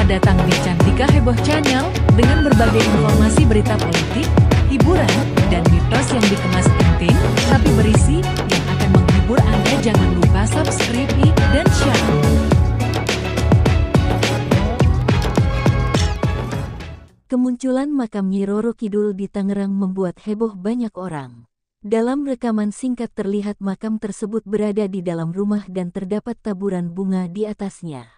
datang di Cantika Heboh Channel dengan berbagai informasi berita politik, hiburan, dan mitos yang dikemas penting, tapi berisi yang akan menghibur Anda. Jangan lupa subscribe dan share. Kemunculan makam Nyi Roro Kidul di Tangerang membuat heboh banyak orang. Dalam rekaman singkat terlihat makam tersebut berada di dalam rumah dan terdapat taburan bunga di atasnya.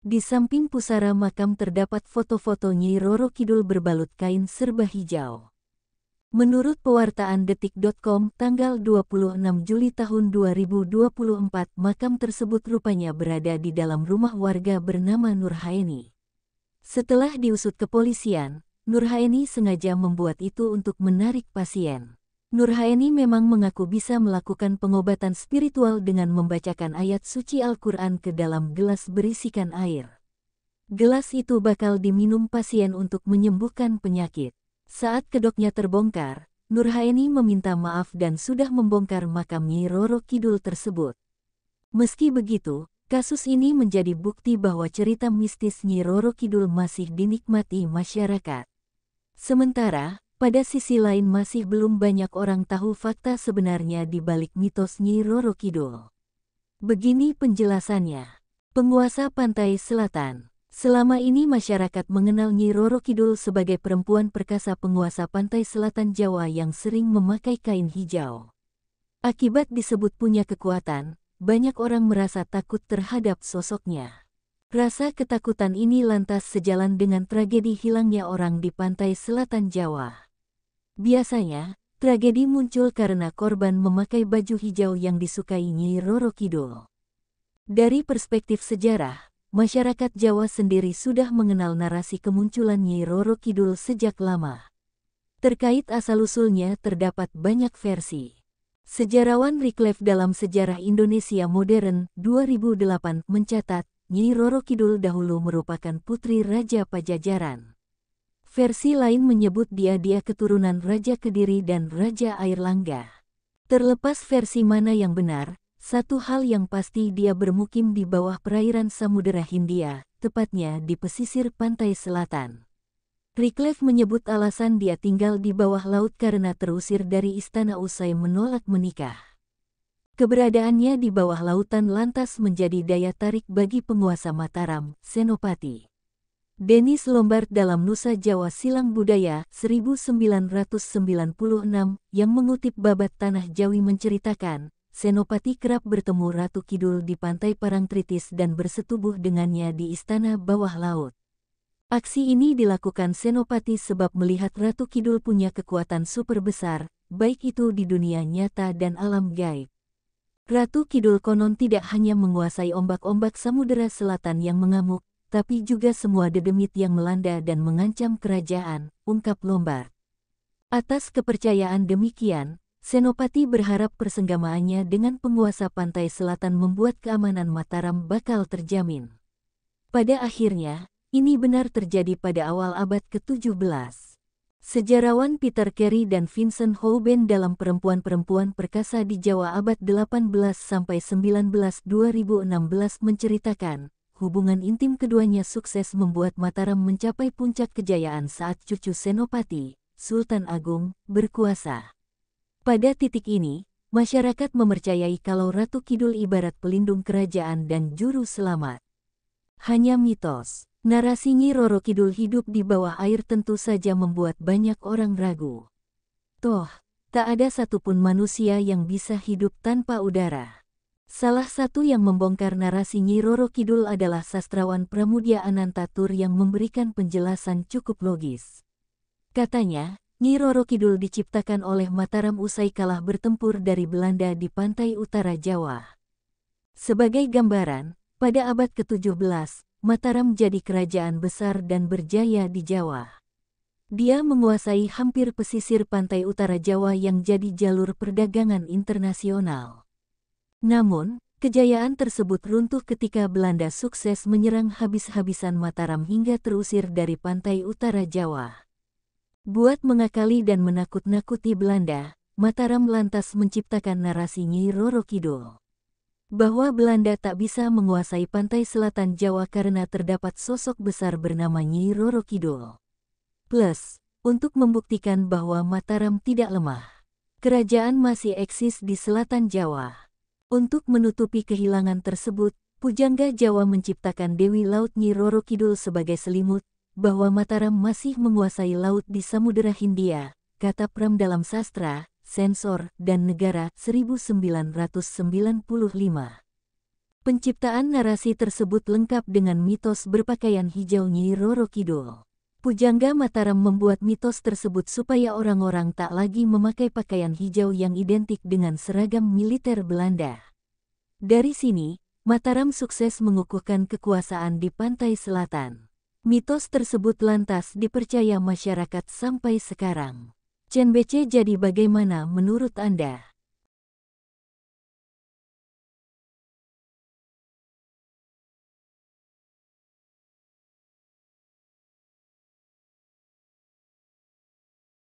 Di samping pusara makam terdapat foto-foto Nyi Roro Kidul berbalut kain serba hijau. Menurut pewartaan detik.com tanggal 26 Juli tahun 2024, makam tersebut rupanya berada di dalam rumah warga bernama Nurhaeni. Setelah diusut kepolisian, Nurhaeni sengaja membuat itu untuk menarik pasien. Nurhaeni memang mengaku bisa melakukan pengobatan spiritual dengan membacakan ayat suci Al-Quran ke dalam gelas berisikan air. Gelas itu bakal diminum pasien untuk menyembuhkan penyakit. Saat kedoknya terbongkar, Nurhaeni meminta maaf dan sudah membongkar makam Nyi Roro Kidul tersebut. Meski begitu, kasus ini menjadi bukti bahwa cerita mistis Nyi Roro Kidul masih dinikmati masyarakat. Sementara, pada sisi lain masih belum banyak orang tahu fakta sebenarnya di balik mitos Nyi Roro Kidul. Begini penjelasannya. Penguasa Pantai Selatan. Selama ini masyarakat mengenal Nyi Roro Kidul sebagai perempuan perkasa penguasa Pantai Selatan Jawa yang sering memakai kain hijau. Akibat disebut punya kekuatan, banyak orang merasa takut terhadap sosoknya. Rasa ketakutan ini lantas sejalan dengan tragedi hilangnya orang di Pantai Selatan Jawa. Biasanya, tragedi muncul karena korban memakai baju hijau yang disukai Nyi Roro Kidul. Dari perspektif sejarah, masyarakat Jawa sendiri sudah mengenal narasi kemunculan Nyi Roro Kidul sejak lama. Terkait asal-usulnya terdapat banyak versi. Sejarawan Wycliffe dalam Sejarah Indonesia Modern 2008 mencatat, Nyi Roro Kidul dahulu merupakan putri Raja Pajajaran. Versi lain menyebut dia keturunan Raja Kediri dan Raja Airlangga. Terlepas versi mana yang benar, satu hal yang pasti dia bermukim di bawah perairan Samudera Hindia, tepatnya di pesisir pantai selatan. Wycliffe menyebut alasan dia tinggal di bawah laut karena terusir dari istana usai menolak menikah. Keberadaannya di bawah lautan lantas menjadi daya tarik bagi penguasa Mataram, Senopati. Denis Lombard dalam Nusa Jawa Silang Budaya 1996 yang mengutip Babat Tanah Jawi menceritakan, Senopati kerap bertemu Ratu Kidul di pantai Parangtritis dan bersetubuh dengannya di istana bawah laut. Aksi ini dilakukan Senopati sebab melihat Ratu Kidul punya kekuatan super besar, baik itu di dunia nyata dan alam gaib. Ratu Kidul konon tidak hanya menguasai ombak-ombak Samudera Selatan yang mengamuk, tapi juga semua dedemit yang melanda dan mengancam kerajaan, ungkap Lombard. Atas kepercayaan demikian, Senopati berharap persenggamaannya dengan penguasa pantai selatan membuat keamanan Mataram bakal terjamin. Pada akhirnya, ini benar terjadi pada awal abad ke-17. Sejarawan Peter Carey dan Vincent Houben dalam Perempuan-Perempuan Perkasa di Jawa abad 18–19 2016 menceritakan, hubungan intim keduanya sukses membuat Mataram mencapai puncak kejayaan saat cucu Senopati, Sultan Agung, berkuasa. Pada titik ini, masyarakat mempercayai kalau Ratu Kidul ibarat pelindung kerajaan dan juru selamat. Hanya mitos, narasi Nyi Roro Kidul hidup di bawah air tentu saja membuat banyak orang ragu. Toh, tak ada satupun manusia yang bisa hidup tanpa udara. Salah satu yang membongkar narasi Nyi Roro Kidul adalah sastrawan Pramudia Anantatur yang memberikan penjelasan cukup logis. Katanya, Nyi Roro Kidul diciptakan oleh Mataram usai kalah bertempur dari Belanda di pantai utara Jawa. Sebagai gambaran, pada abad ke-17, Mataram jadi kerajaan besar dan berjaya di Jawa. Dia menguasai hampir pesisir pantai utara Jawa yang jadi jalur perdagangan internasional. Namun, kejayaan tersebut runtuh ketika Belanda sukses menyerang habis-habisan Mataram hingga terusir dari pantai utara Jawa. Buat mengakali dan menakut-nakuti Belanda, Mataram lantas menciptakan narasi Nyi Roro Kidul. bahwa Belanda tak bisa menguasai pantai selatan Jawa karena terdapat sosok besar bernama Nyi Roro Kidul. Plus, untuk membuktikan bahwa Mataram tidak lemah, kerajaan masih eksis di selatan Jawa. Untuk menutupi kehilangan tersebut, Pujangga Jawa menciptakan Dewi Laut Nyi Roro Kidul sebagai selimut, bahwa Mataram masih menguasai laut di Samudera Hindia, kata Pram dalam Sastra, Sensor, dan Negara 1995. Penciptaan narasi tersebut lengkap dengan mitos berpakaian hijau Nyi Roro Kidul. Pujangga Mataram membuat mitos tersebut supaya orang-orang tak lagi memakai pakaian hijau yang identik dengan seragam militer Belanda. Dari sini, Mataram sukses mengukuhkan kekuasaan di pantai selatan. Mitos tersebut lantas dipercaya masyarakat sampai sekarang. Chen Bece jadi bagaimana menurut Anda?